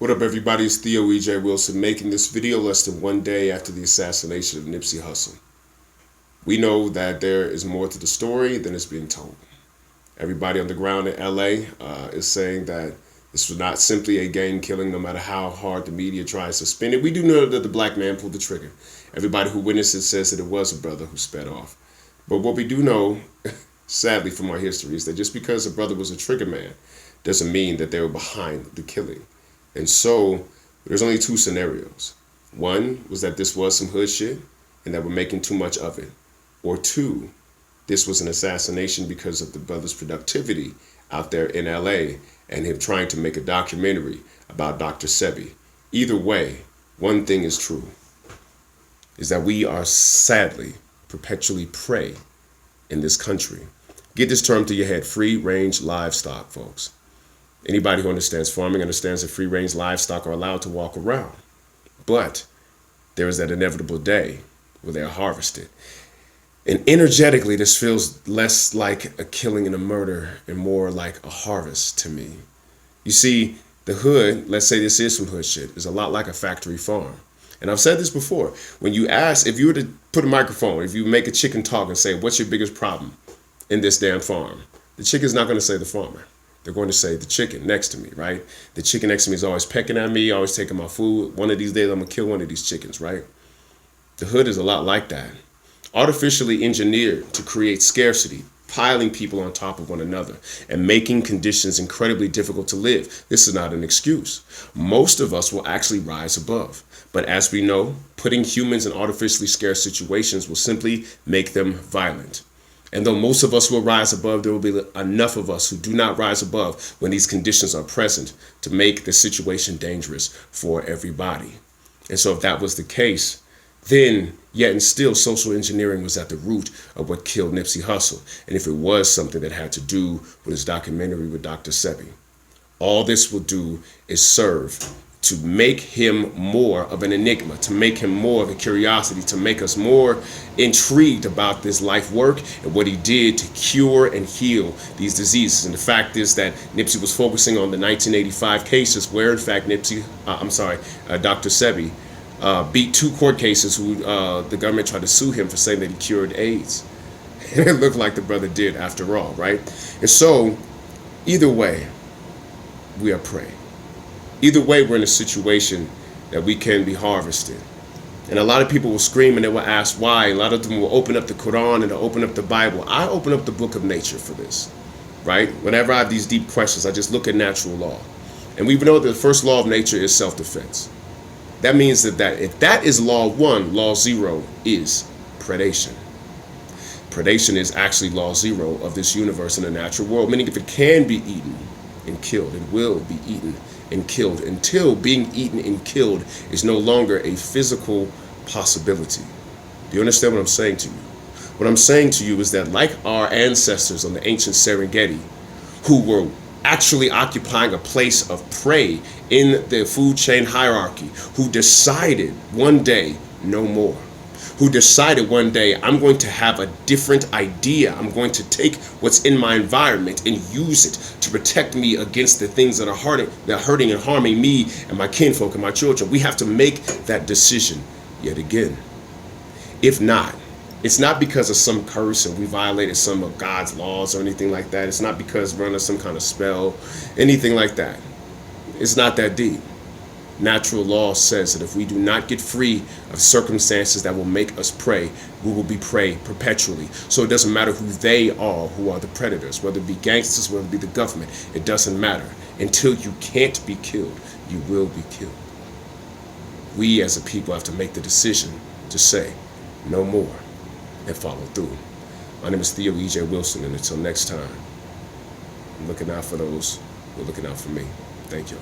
What up, everybody? It's Theo E.J. Wilson making this video less than one day after the assassination of Nipsey Hussle. We know that there is more to the story than is being told. Everybody on the ground in LA is saying that this was not simply a gang killing, no matter how hard the media tries to spin it. We do know that the black man pulled the trigger. Everybody who witnessed it says that it was a brother who sped off. But what we do know, sadly from our history, is that just because a brother was a trigger man doesn't mean that they were behind the killing. And so there's only two scenarios. One was that this was some hood shit and that we're making too much of it. Or two, this was an assassination because of the brother's productivity out there in LA and him trying to make a documentary about Dr. Sebi. Either way, one thing is true, is that we are sadly perpetually prey in this country. Get this term to your head: free-range livestock, folks. Anybody who understands farming understands that free-range livestock are allowed to walk around. But there is that inevitable day where they are harvested. And energetically, this feels less like a killing and a murder and more like a harvest to me. You see, the hood, let's say this is some hood shit, is a lot like a factory farm. And I've said this before. When you ask, if you were to put a microphone, if you make a chicken talk and say, what's your biggest problem in this damn farm? The chicken's not going to say the farmer. They're going to say the chicken next to me, right? The chicken next to me is always pecking at me, always taking my food. One of these days, I'm going to kill one of these chickens, right? The hood is a lot like that. Artificially engineered to create scarcity, piling people on top of one another, and making conditions incredibly difficult to live. This is not an excuse. Most of us will actually rise above. But as we know, putting humans in artificially scarce situations will simply make them violent. And though most of us will rise above, there will be enough of us who do not rise above when these conditions are present to make the situation dangerous for everybody. And so if that was the case, then yet and still social engineering was at the root of what killed Nipsey Hussle. And if it was something that had to do with his documentary with Dr. Sebi, all this will do is serve to make him more of an enigma, to make him more of a curiosity, to make us more intrigued about this life work and what he did to cure and heal these diseases. And the fact is that Nipsey was focusing on the 1985 cases where, in fact, Dr. Sebi beat two court cases who the government tried to sue him for saying that he cured AIDS. And it looked like the brother did after all, right? And so, either way, we are prey. Either way, we're in a situation that we can be harvested. And a lot of people will scream and they will ask why. A lot of them will open up the Quran and they'll open up the Bible. I open up the book of nature for this, right? Whenever I have these deep questions, I just look at natural law. And we know that the first law of nature is self-defense. That means that if that is law one, law zero is predation. Predation is actually law zero of this universe in the natural world, meaning if it can be eaten and killed, it will be eaten and killed until being eaten and killed is no longer a physical possibility. Do you understand what I'm saying to you? What I'm saying to you is that like our ancestors on the ancient Serengeti, who were actually occupying a place of prey in the food chain hierarchy, who decided one day no more, who decided one day, I'm going to have a different idea. I'm going to take what's in my environment and use it to protect me against the things that are hurting and harming me and my kinfolk and my children. We have to make that decision yet again. If not, it's not because of some curse and we violated some of God's laws or anything like that. It's not because we're under some kind of spell, anything like that. It's not that deep. Natural law says that if we do not get free of circumstances that will make us prey, we will be prey perpetually. So it doesn't matter who they are, who are the predators, whether it be gangsters, whether it be the government. It doesn't matter. Until you can't be killed, you will be killed. We as a people have to make the decision to say no more and follow through. My name is Theo E.J. Wilson, and until next time, I'm looking out for those who are looking out for me. Thank you.